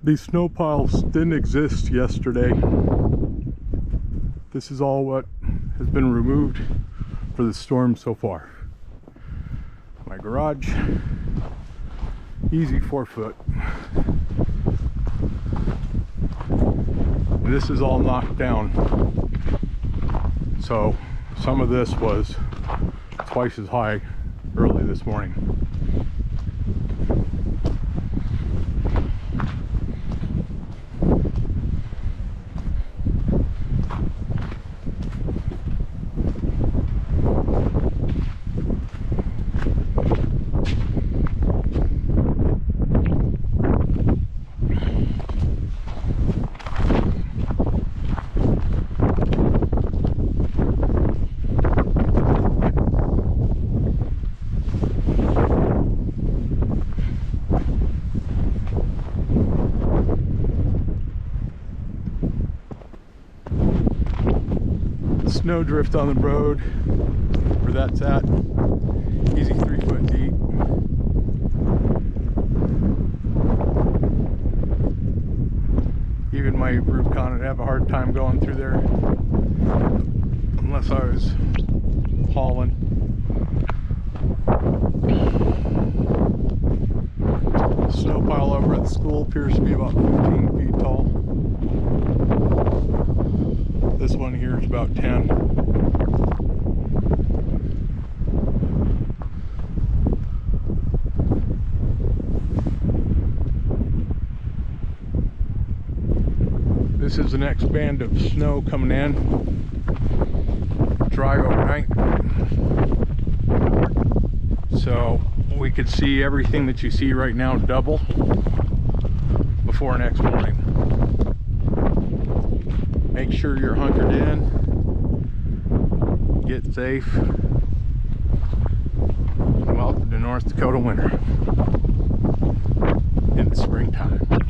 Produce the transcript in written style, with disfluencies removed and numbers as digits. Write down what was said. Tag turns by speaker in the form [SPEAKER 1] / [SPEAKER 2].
[SPEAKER 1] These snow piles didn't exist yesterday. This is all what has been removed for the storm so far. My garage, easy 4 foot. And this is all knocked down. So some of this was twice as high early this morning. Snow drift on the road where that's at, easy 3 foot deep. Even my Rubicon would have a hard time going through there unless I was hauling. The snow pile over at the school appears to be about 15 feet tall. This one here is about 10. This is the next band of snow coming in. Dry overnight. So we could see everything that you see right now double before next morning. Make sure you're hunkered in, get safe, and welcome to North Dakota winter in the springtime.